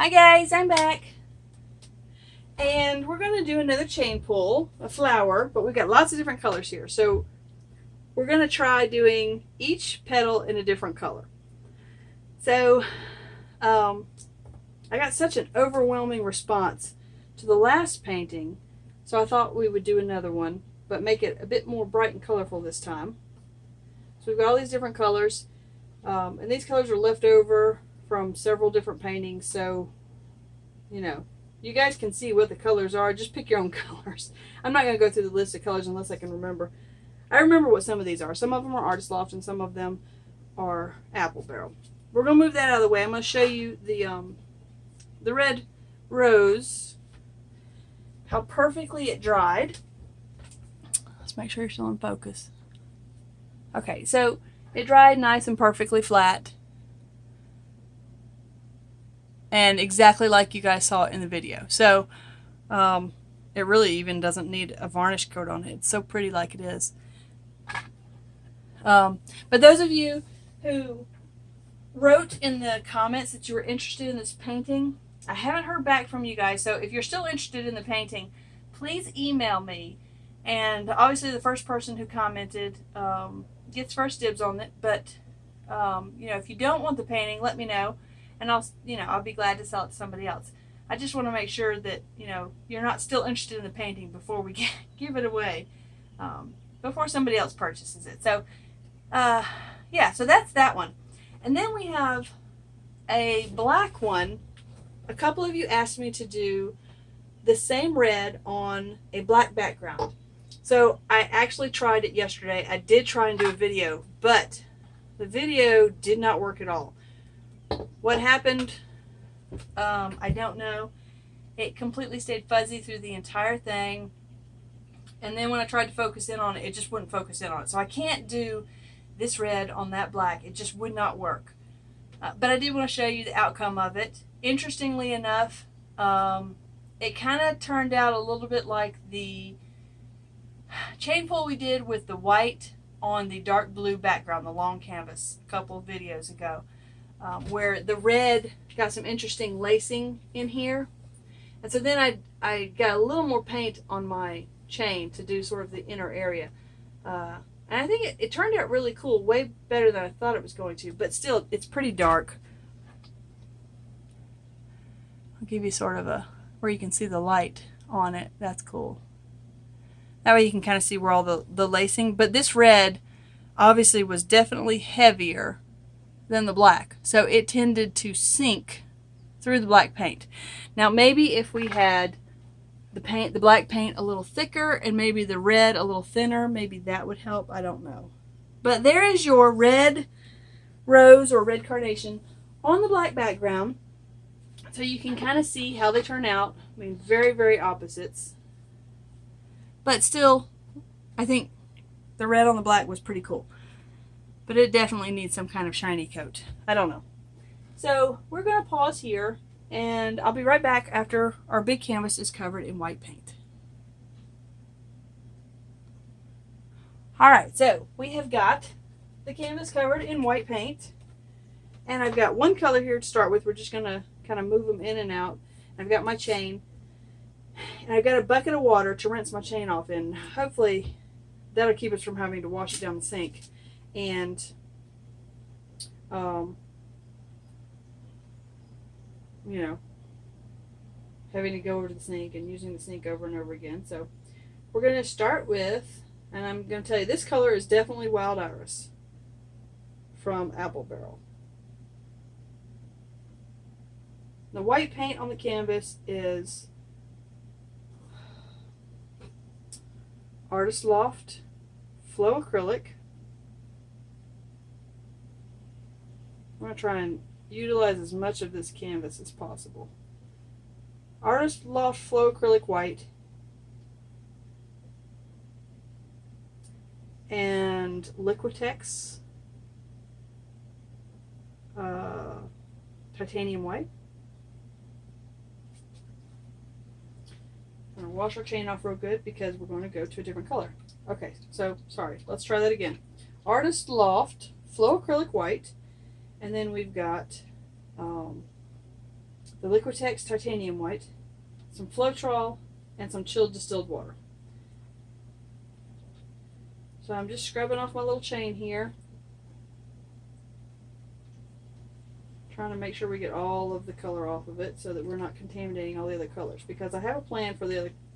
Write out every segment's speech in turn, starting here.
Hi guys, I'm back. And we're going to do another chain pull, a flower, but we've got lots of different colors here. So we're going to try doing each petal in a different color. So I got such an overwhelming response to the last painting, so I thought we would do another one, but make it a bit more bright and colorful this time. So we've got all these different colors, and these colors are left over from several different paintings, so you know, you guys can see what the colors are. Just pick your own colors. I'm not going to go through the list of colors unless I can remember. I remember what some of these are. Some of them are Artist Loft and some of them are Apple Barrel. We're going to move that out of the way. I'm going to show you the red rose, how perfectly it dried. Let's make sure you're still in focus. Okay, so it dried nice and perfectly flat. And exactly like you guys saw in the video. So it really even doesn't need a varnish coat on it. It's so pretty like it is. But those of you who wrote in the comments that you were interested in this painting, I haven't heard back from you guys. So if you're still interested in the painting, please email me. And obviously the first person who commented gets first dibs on it. But you know, if you don't want the painting, let me know. And I'll be glad to sell it to somebody else. I just want to make sure that, you're not still interested in the painting before we give it away, before somebody else purchases it. So, yeah, so that's that one. And then we have a black one. A couple of you asked me to do the same red on a black background. So I actually tried it yesterday. I did try and do a video, but the video did not work at all. What happened, I don't know. It completely stayed fuzzy through the entire thing. And then when I tried to focus in on it, it just wouldn't focus in on it. So I can't do this red on that black. It just would not work. But I did want to show you the outcome of it. Interestingly enough, it kind of turned out a little bit like the chain pull we did with the white on the dark blue background, the long canvas, a couple of videos ago. Where the red got some interesting lacing in here. And so then I got a little more paint on my chain to do sort of the inner area. And I think it turned out really cool, way better than I thought it was going to, but still, it's pretty dark. I'll give you sort of where you can see the light on it. That's cool. That way you can kind of see where all the lacing, but this red obviously was definitely heavier than the black, so it tended to sink through the black paint. Now maybe if we had the black paint a little thicker and maybe the red a little thinner, maybe that would help. I don't know. But there is your red rose or red carnation on the black background, so you can kind of see how they turn out. I mean, very, very opposites, but still I think the red on the black was pretty cool. But it definitely needs some kind of shiny coat. I don't know. So we're going to pause here, and I'll be right back after our big canvas is covered in white paint. Alright, so we have got the canvas covered in white paint. And I've got one color here to start with. We're just going to kind of move them in and out. I've got my chain. And I've got a bucket of water to rinse my chain off in. Hopefully that'll keep us from having to wash it down the sink. And having to go over to the sink and using the sink over and over again. So we're going to start with, and I'm going to tell you, this color is definitely Wild Iris from Apple Barrel. The white paint on the canvas is Artist Loft Flow Acrylic. I'm going to try and utilize as much of this canvas as possible. Artist Loft Flow Acrylic White and Liquitex Titanium White. I'm going to wash our chain off real good because we're going to go to a different color. Okay, so sorry, let's try that again. Artist Loft Flow Acrylic White. And then we've got the Liquitex titanium white, some floetrol, and some chilled distilled water. So I'm just scrubbing off my little chain here. Trying to make sure we get all of the color off of it so that we're not contaminating all the other colors, because I have a plan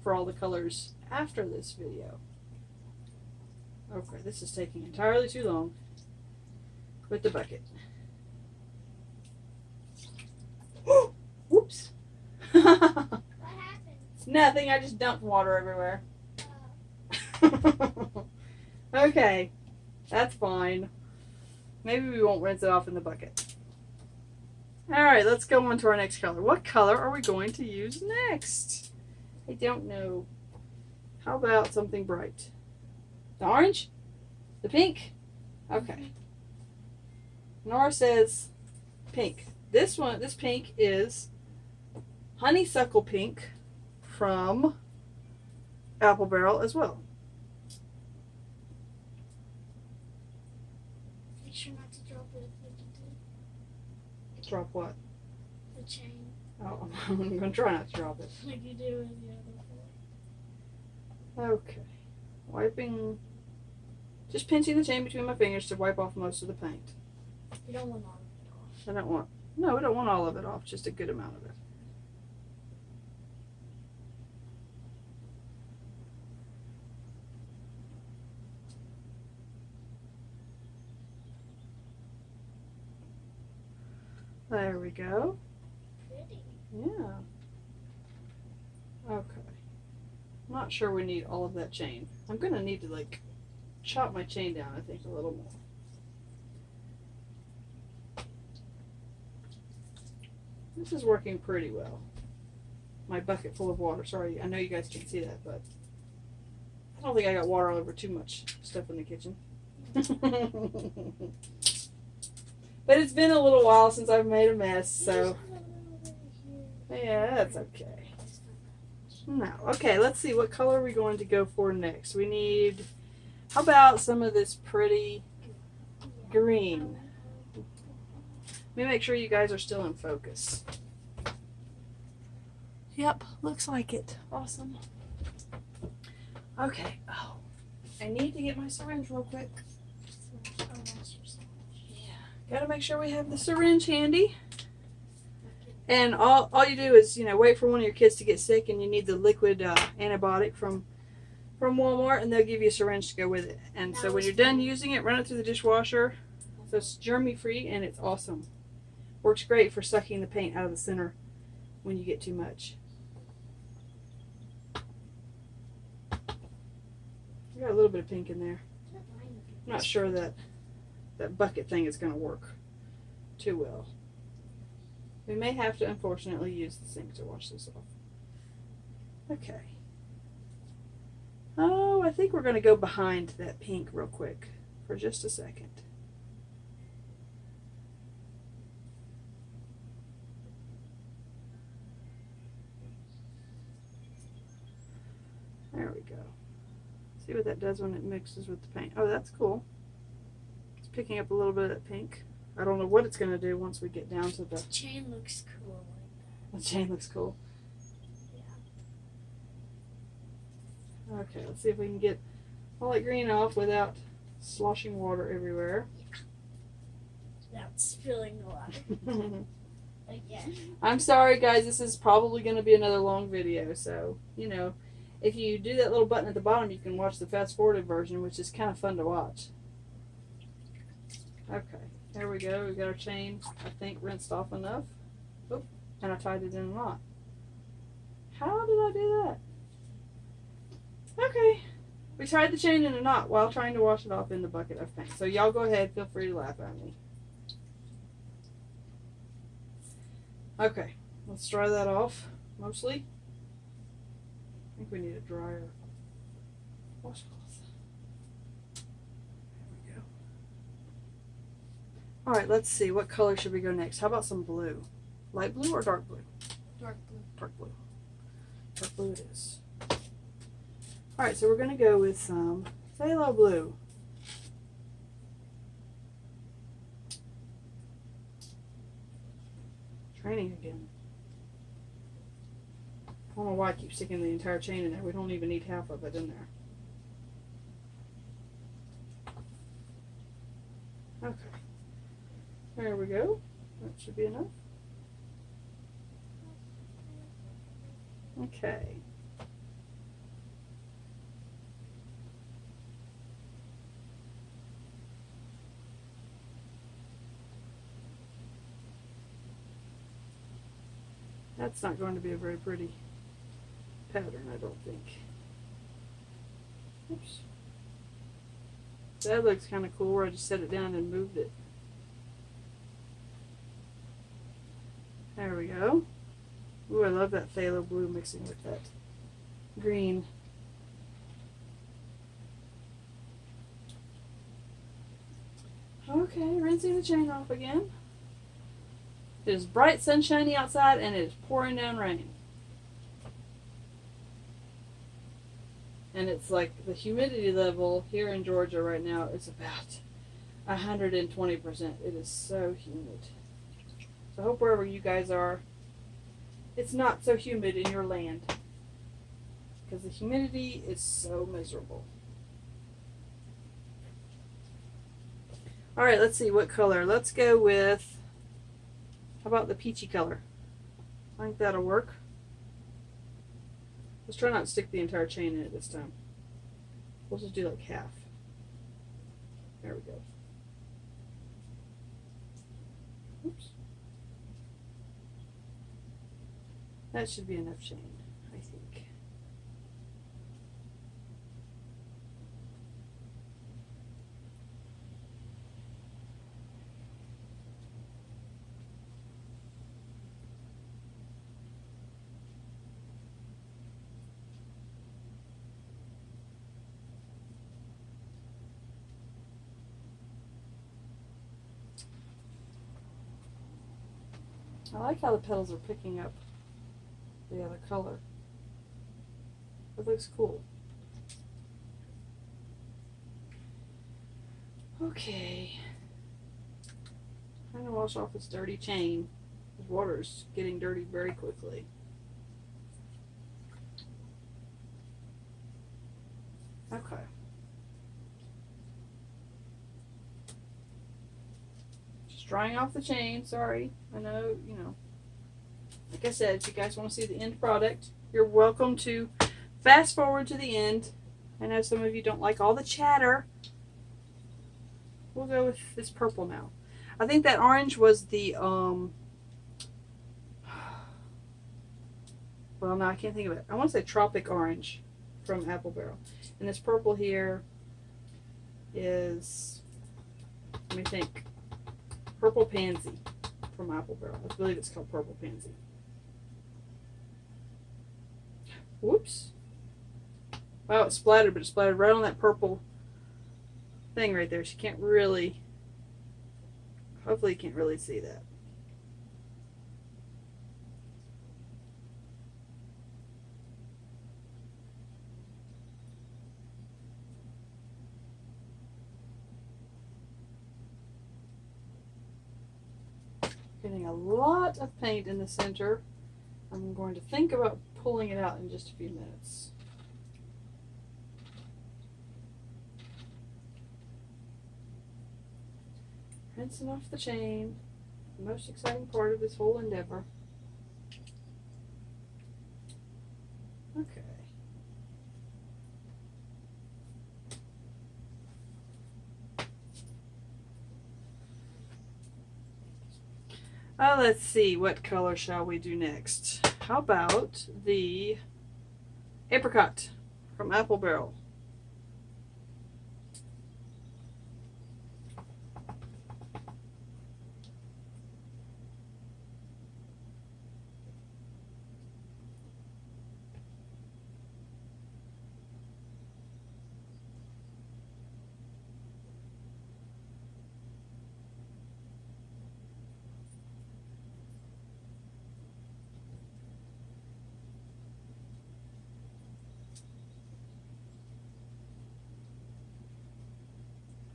for all the colors after this video. Okay, this is taking entirely too long with the bucket. Whoops. What happened? Nothing, I just dumped water everywhere. Okay, that's fine. Maybe we won't rinse it off in the bucket. Alright, let's go on to our next color. What color are we going to use next? I don't know. How about something bright? The orange? The pink? Okay. Nora says pink. This pink is honeysuckle pink from Apple Barrel as well. Make sure not to drop it if you do. Drop what? The chain. Oh, I'm going to try not to drop it. Like you do with the other one. Okay. Wiping, just pinching the chain between my fingers to wipe off most of the paint. You don't want all of it off. I don't want, no, we don't want all of it off, just a good amount of it. There we go. Pretty. Yeah. Okay. I'm not sure we need all of that chain. I'm going to need to like chop my chain down, I think, a little more. This is working pretty well. My bucket full of water. Sorry, I know you guys can't see that, but I don't think I got water all over too much stuff in the kitchen. But it's been a little while since I've made a mess, so yeah, that's okay. No, okay, let's see, what color are we going to go for next? We need, how about some of this pretty green? Let me make sure you guys are still in focus. Yep, looks like it. Awesome. Okay, oh, I need to get my syringe real quick. Gotta make sure we have the syringe handy. And all you do is, wait for one of your kids to get sick and you need the liquid antibiotic from Walmart, and they'll give you a syringe to go with it. And so when you're done using it, run it through the dishwasher. So it's germy free and it's awesome. Works great for sucking the paint out of the center when you get too much. I got a little bit of pink in there. I'm not sure that bucket thing is going to work too well. We may have to, unfortunately, use the sink to wash this off. Okay. Oh, I think we're going to go behind that pink real quick for just a second. There we go. See what that does when it mixes with the paint. Oh, that's cool. Picking up a little bit of that pink. I don't know what it's going to do once we get down to the chain looks cool like that. The chain looks cool. Yeah. Okay, let's see if we can get all that green off without sloshing water everywhere. Without spilling the water. Again. I'm sorry, guys. This is probably going to be another long video, so, if you do that little button at the bottom, you can watch the fast-forwarded version, which is kind of fun to watch. Okay, there we go. We got our chain, I think, rinsed off enough. Oop, and I tied it in a knot. How did I do that? Okay, we tied the chain in a knot while trying to wash it off in the bucket of paint. So y'all go ahead, feel free to laugh at me. Okay, let's dry that off, mostly. I think we need a drier washcloth. Alright, let's see. What color should we go next? How about some blue? Light blue or dark blue? Dark blue. Dark blue. Dark blue it is. Alright, so we're going to go with some phthalo blue. Training again. don't know why I keep sticking the entire chain in there. We don't even need half of it in there. Okay. There we go. That should be enough. Okay. That's not going to be a very pretty pattern, I don't think. Oops. That looks kind of cool where I just set it down and moved it. There we go. Ooh, I love that phthalo blue mixing with that green. Okay, rinsing the chain off again. It is bright sunshiny outside and it is pouring down rain. And it's like the humidity level here in Georgia right now is about 120%. It is so humid. So I hope wherever you guys are, it's not so humid in your land. Because the humidity is so miserable. Alright, let's see what color. Let's go with, how about the peachy color? I think that'll work. Let's try not to stick the entire chain in it this time. We'll just do like half. There we go. Oops. That should be enough chain, I think. I like how the petals are picking up the other color. It looks cool. Okay. I'm gonna wash off this dirty chain. The water's getting dirty very quickly. Okay. Just drying off the chain, sorry. I know, you know. Like I said, if you guys want to see the end product, you're welcome to fast forward to the end. I know some of you don't like all the chatter. We'll go with this purple now. I think that orange was the, well, no, I can't think of it. I want to say Tropic Orange from Apple Barrel. And this purple here is, let me think, Purple Pansy from Apple Barrel. I believe it's called Purple Pansy. Whoops. Wow, it splattered, but it splattered right on that purple thing right there. She can't really, hopefully you can't really see that. Getting a lot of paint in the center. I'm going to think about pulling it out in just a few minutes. Rinsing off the chain, the most exciting part of this whole endeavor. Okay. Let's see, what color shall we do next? How about the apricot from Apple Barrel?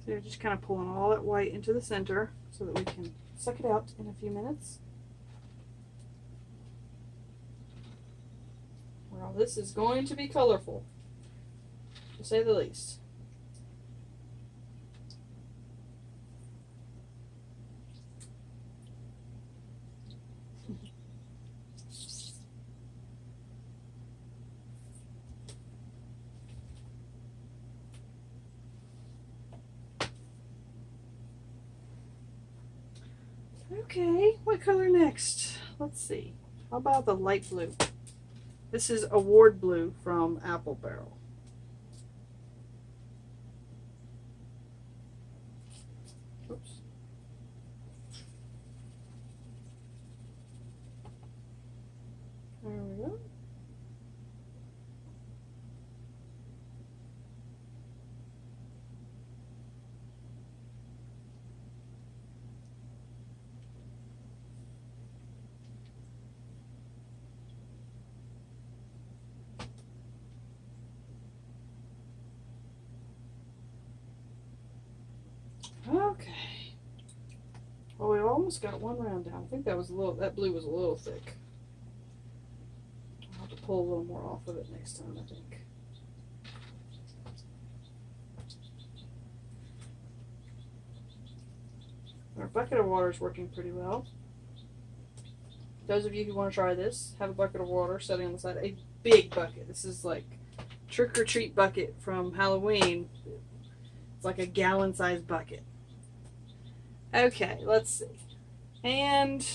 So you're just kind of pulling all that white into the center so that we can suck it out in a few minutes. Now, this is going to be colorful, to say the least. Okay, what color next? Let's see. How about the light blue? This is Award Blue from Apple Barrel. Oops. There we go. Okay. Well, we almost got one round down. I think that blue was a little thick. I'll have to pull a little more off of it next time, I think. Our bucket of water is working pretty well. Those of you who want to try this, have a bucket of water sitting on the side. A big bucket. This is like trick or treat bucket from Halloween. It's like a gallon-sized bucket. Okay, let's see. And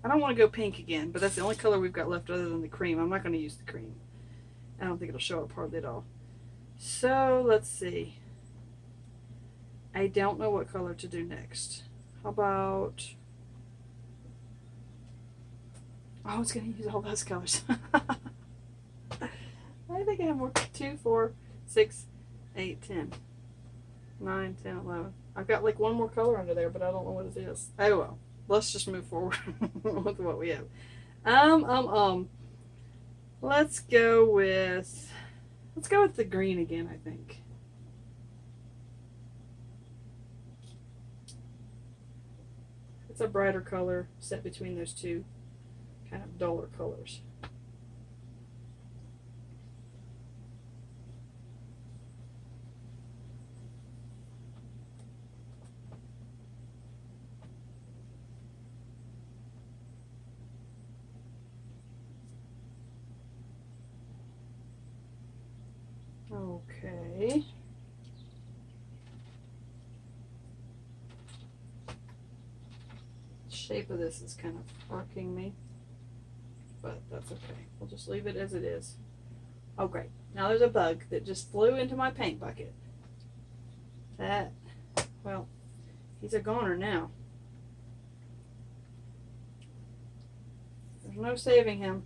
I don't want to go pink again, but that's the only color we've got left other than the cream. I'm not going to use the cream. I don't think it'll show up hardly at all. So let's see. I don't know what color to do next. How about... Oh, I was going to use all those colors. I think I have more. 2, 4, 6, 8, 10, 9, 10, 11. I've got like one more color under there, but I don't know what it is. Oh well. Let's just move forward with what we have. Let's go with the green again, I think. It's a brighter color set between those two kind of duller colors. Okay. The shape of this is kind of arcing me, but that's okay. We'll just leave it as it is. Oh, great. Now there's a bug that just flew into my paint bucket. Well, he's a goner now. There's no saving him.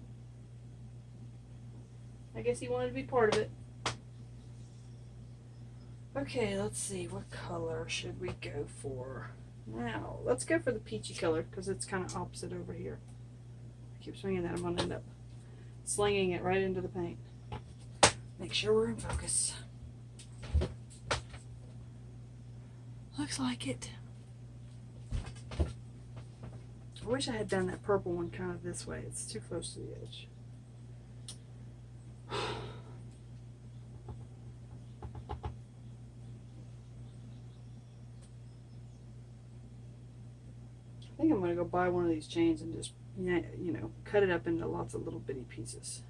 I guess he wanted to be part of it. Okay, let's see. What color should we go for? Now, let's go for the peachy color because it's kind of opposite over here. I keep swinging that. I'm going to end up slinging it right into the paint. Make sure we're in focus. Looks like it. I wish I had done that purple one kind of this way. It's too close to the edge. I think I'm going to go buy one of these chains and just, you know, cut it up into lots of little bitty pieces.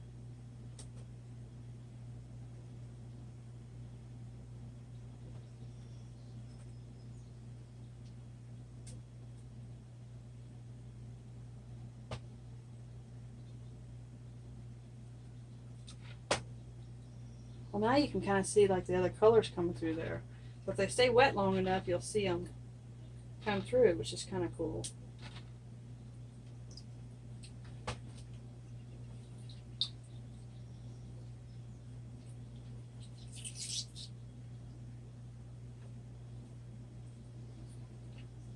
Well, now you can kind of see like the other colors coming through there. But if they stay wet long enough, you'll see them come through, which is kind of cool.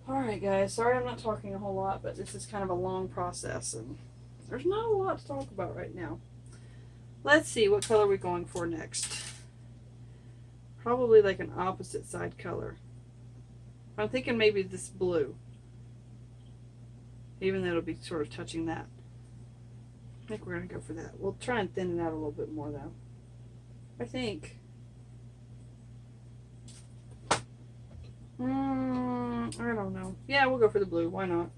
Alright guys, sorry I'm not talking a whole lot, but this is kind of a long process and there's not a lot to talk about right now. Let's see, what color we're going for next. Probably like an opposite side color. I'm thinking maybe this blue. Even though it'll be sort of touching that. think we're going to go for that. We'll try and thin it out a little bit more, though. I think. I don't know. Yeah, we'll go for the blue. Why not?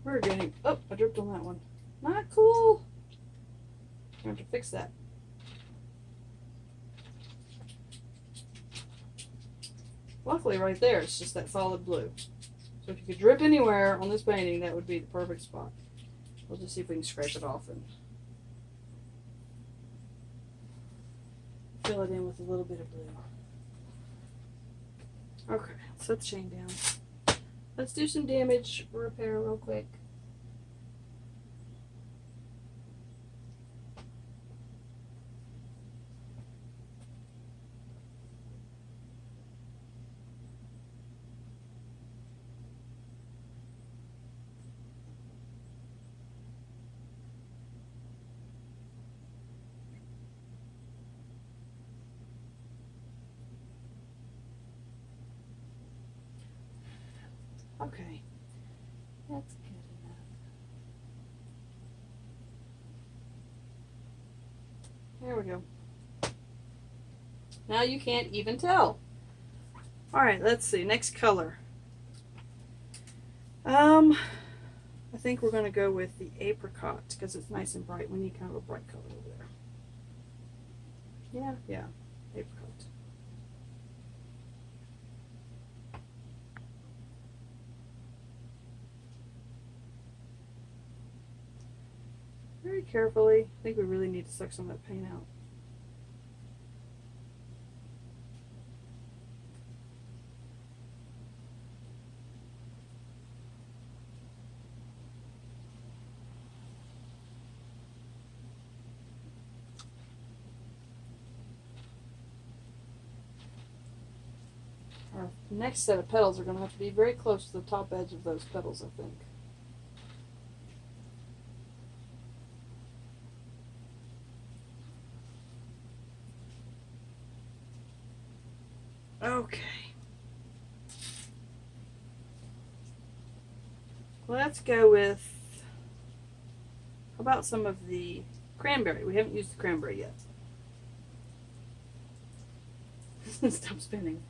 We're getting. Oh, I dripped on that one. Not cool. I have to fix that. Luckily, right there, it's just that solid blue. So if you could drip anywhere on this painting, that would be the perfect spot. We'll just see if we can scrape it off and fill it in with a little bit of blue. Okay, set the chain down. Let's do some damage repair real quick. Okay, that's good enough. There we go. Now you can't even tell. Alright, let's see. Next color. I think we're going to go with the apricot because it's nice and bright. We need kind of a bright color over there. Yeah, apricot. Very carefully. I think we really need to suck some of that paint out. Our next set of petals are going to have to be very close to the top edge of those petals, I think. Okay. Let's go with, how about some of the cranberry? We haven't used the cranberry yet. Stop spinning.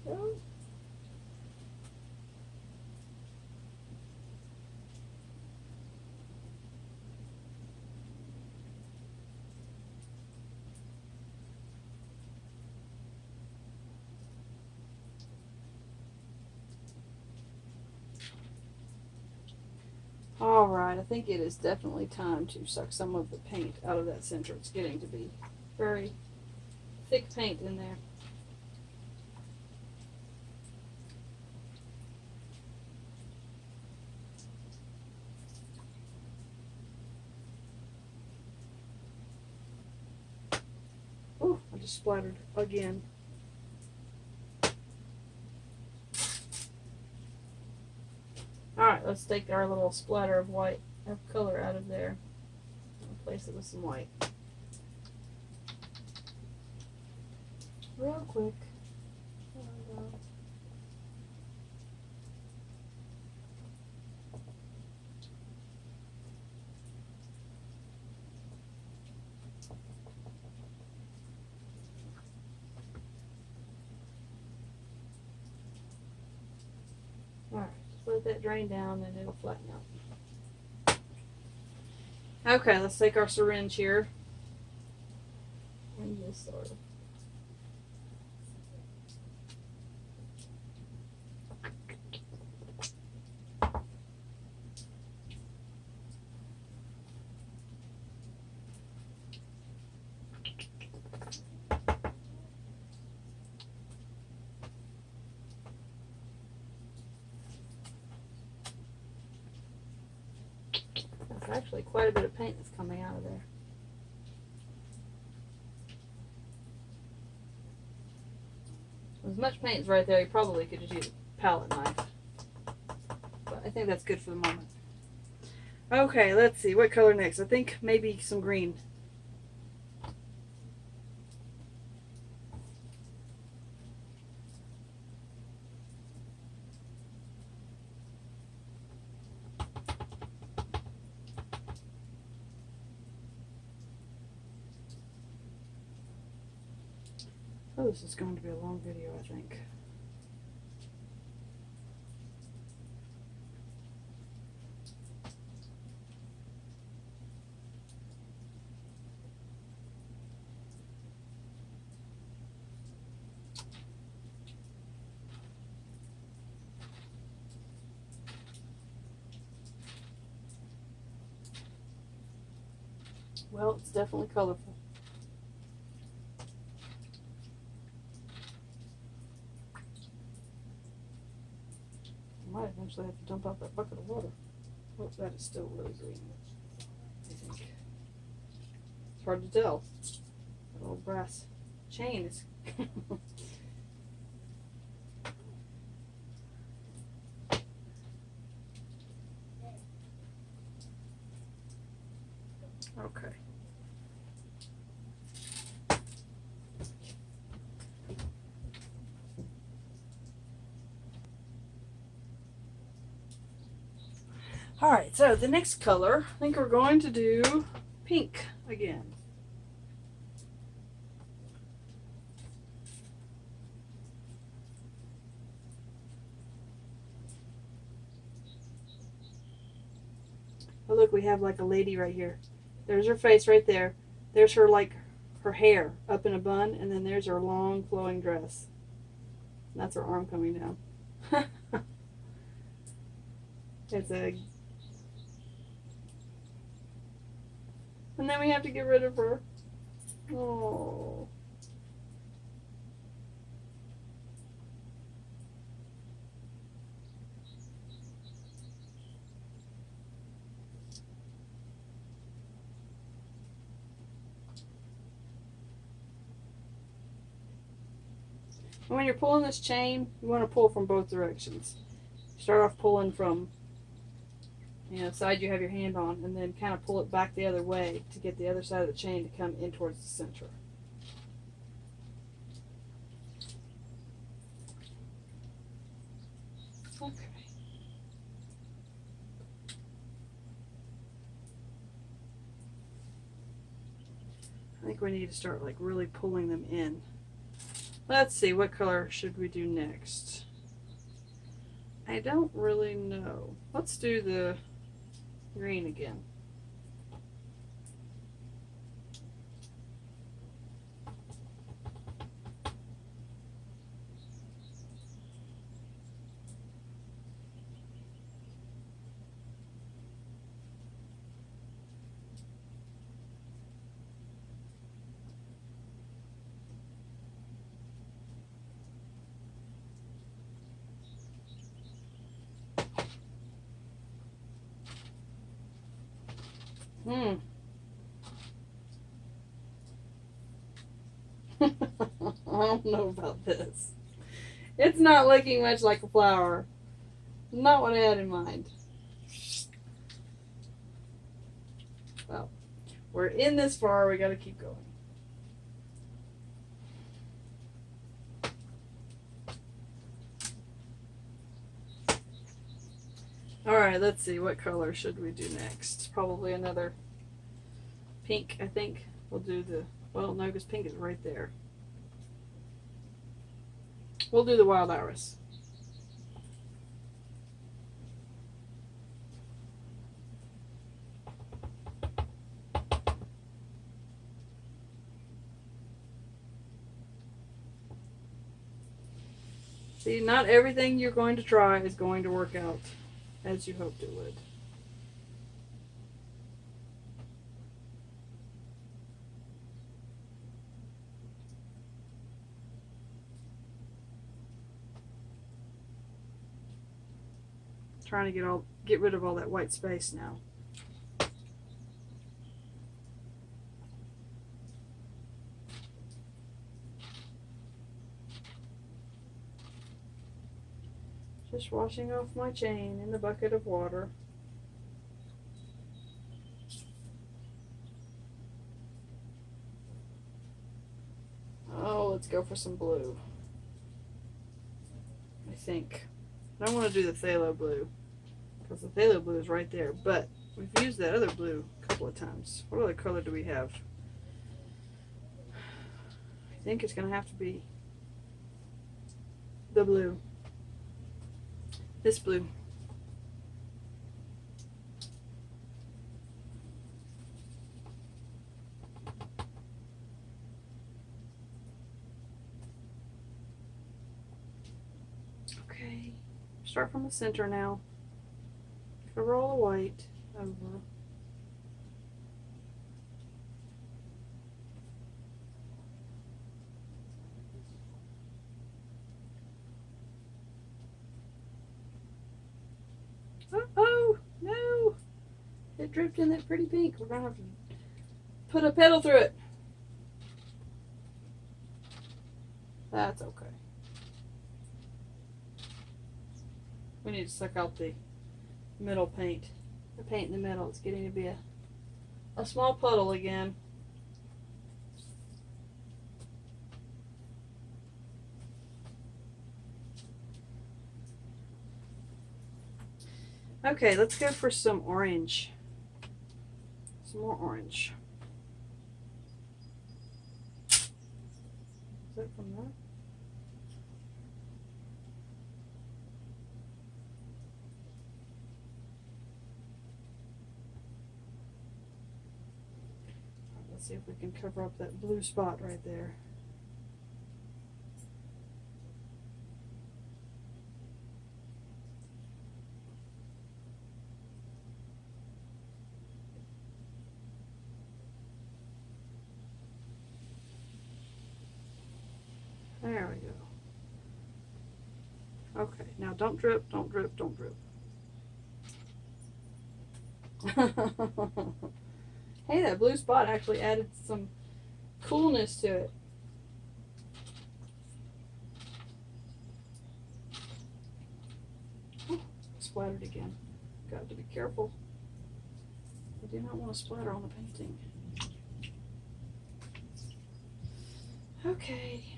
There we go. Alright, I think it is definitely time to suck some of the paint out of that center. It's getting to be very thick paint in there. Oh, I just splattered again. Alright, let's take our little splatter of white, of color out of there. Replace it with some white. Real quick. There we go. Alright. Let that drain down and it'll flatten out. Okay, let's take our syringe here and just sort of. Actually quite a bit of paint that's coming out of there. As much paint is right there, you probably could just use a palette knife. But I think that's good for the moment. Okay, let's see. What color next? I think maybe some green. Oh, this is going to be a long video, I think. Well, it's definitely colorful. I might eventually have to dump out that bucket of water. Oh, that is still really green, I think. It's hard to tell. That little brass chain is... Okay. All right, so the next color, I think we're going to do pink again. Oh, look, we have like a lady right here. There's her face right there. There's her, like, her hair up in a bun, and then there's her long flowing dress. And that's her arm coming down. It's a... And then we have to get rid of her. Oh. And when you're pulling this chain, you want to pull from both directions. Start off pulling from, you know, side you have your hand on, and then kind of pull it back the other way to get the other side of the chain to come in towards the center. Okay. I think we need to start like really pulling them in. Let's see, what color should we do next? I don't really know. Let's do the green again. I don't know about this. It's not looking much like a flower. Not what I had in mind. Well, we're in this far, we gotta keep going. Alright, let's see, what color should we do next? Probably another pink, I think. We'll do the, well, no, because pink is right there. We'll do the wild iris. See, not everything you're going to try is going to work out as you hoped it would. Trying to get rid of all that white space now. Just washing off my chain in the bucket of water. Oh, let's go for some blue. I think. I don't want to do the phthalo blue because the phthalo blue is right there, but we've used that other blue a couple of times. What other color do we have? I think it's going to have to be the blue. This blue. Okay, start from the center now. Cover all the white over. Oh, no! It dripped in that pretty pink. We're going to have to put a petal through it. That's okay. We need to suck out the middle paint. The paint in the middle. It's getting to be a small puddle again. Okay, let's go for some orange. Some more orange. Is that from that? Let's see if we can cover up that blue spot right there. There we go. Okay, now don't drip, don't drip, don't drip. Hey, that blue spot actually added some coolness to it. Oh, splattered again. Got to be careful. I do not want to splatter on the painting. Okay.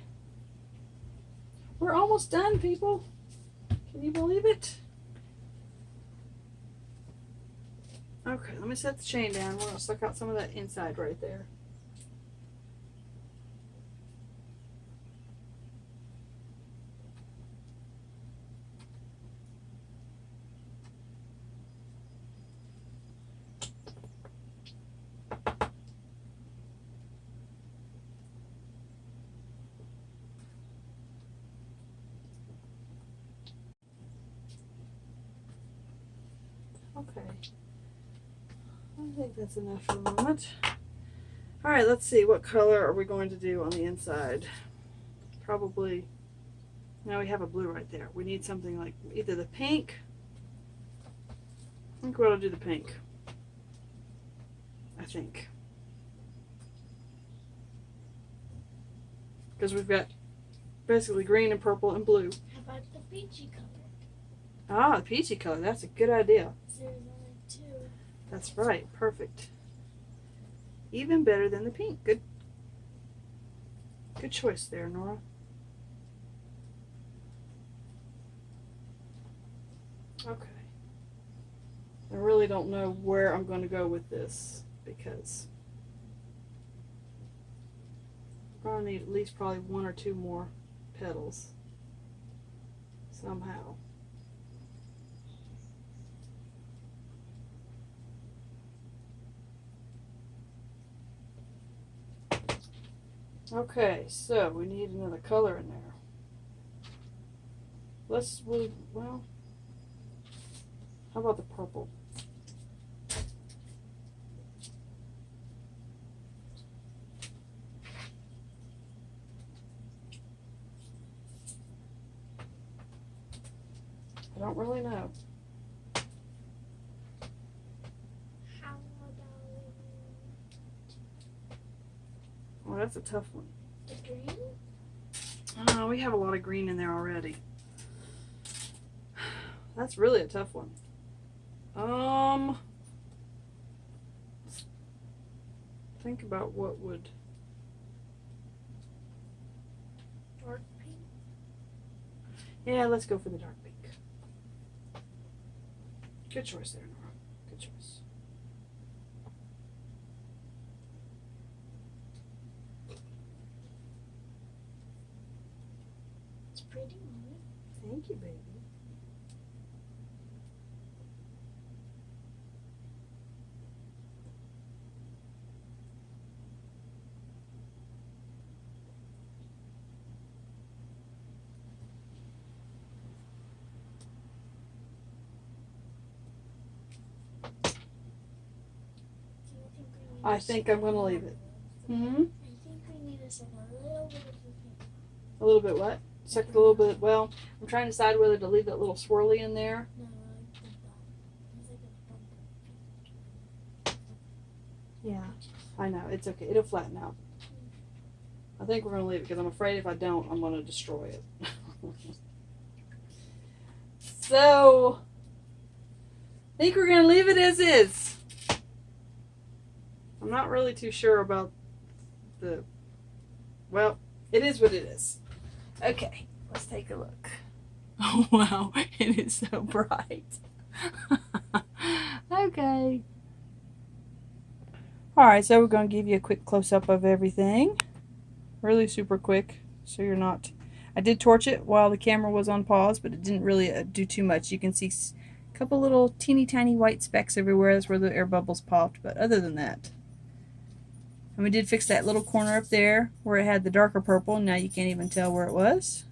We're almost done, people. Can you believe it? Okay, let me set the chain down. We're going to suck out some of that inside right there. Okay. I think that's enough for the moment. Alright, let's see. What color are we going to do on the inside? Probably, now we have a blue right there. We need something like either the pink. I think we'll do the pink. I think. Because we've got basically green and purple and blue. How about the peachy color? Ah, the peachy color. That's a good idea. There's only two. That's right. Perfect. Even better than the pink. Good choice there, Nora. Okay. I really don't know where I'm going to go with this because I'm going to need at least probably one or two more petals somehow. Okay, so we need another color in there. Well, how about the purple? I don't really know. How about Well, that's a tough one. the green? We have a lot of green in there already. That's really a tough one. Think about what would. Dark pink. Yeah, let's go for the dark pink. Good choice there, Nora. Good choice. It's pretty, Mommy. Thank you, baby. Do you think we need I a think I'm gonna second leave one? it. I think we need a second, a little bit of the pink. A little bit what? Suck a little bit. Well, I'm trying to decide whether to leave that little swirly in there. No, I like the dot. It's like a bumper. Yeah, I know. It's okay. It'll flatten out. I think we're gonna leave it because I'm afraid if I don't, I'm gonna destroy it. So, I think we're gonna leave it as is. I'm not really too sure about the. Well, it is what it is. Okay, let's take a look. Oh wow, it is so bright. Okay. Alright, so we're going to give you a quick close-up of everything. Really super quick, so you're not... I did torch it while the camera was on pause, but it didn't really do too much. You can see a couple little teeny tiny white specks everywhere. That's where the air bubbles popped, but other than that... And we did fix that little corner up there where it had the darker purple. Now you can't even tell where it was.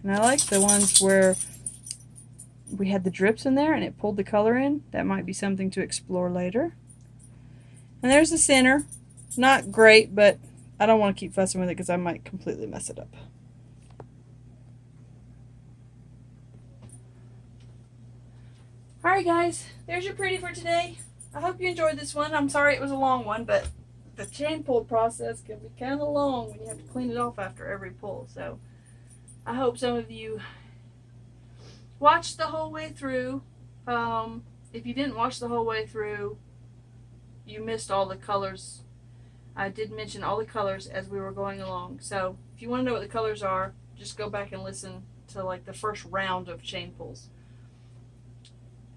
And I like the ones where we had the drips in there and it pulled the color in. That might be something to explore later. And there's the center. Not great, but I don't want to keep fussing with it because I might completely mess it up. Alright guys, there's your pretty for today. I hope you enjoyed this one. I'm sorry it was a long one, but the chain pull process can be kind of long when you have to clean it off after every pull. So I hope some of you watched the whole way through. If you didn't watch the whole way through, you missed all the colors. I did mention all the colors as we were going along. So if you want to know what the colors are, just go back and listen to like the first round of chain pulls.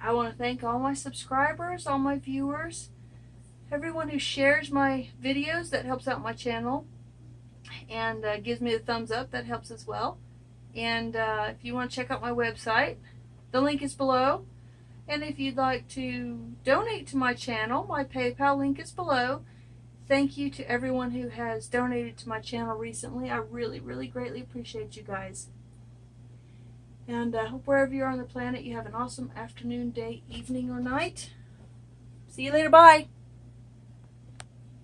I want to thank all my subscribers, all my viewers, everyone who shares my videos. That helps out my channel and gives me a thumbs up. That helps as well. And if you want to check out my website, the link is below. And if you'd like to donate to my channel, my PayPal link is below. Thank you to everyone who has donated to my channel recently. I really, really greatly appreciate you guys. And I hope wherever you are on the planet, you have an awesome afternoon, day, evening, or night. See you later. Bye.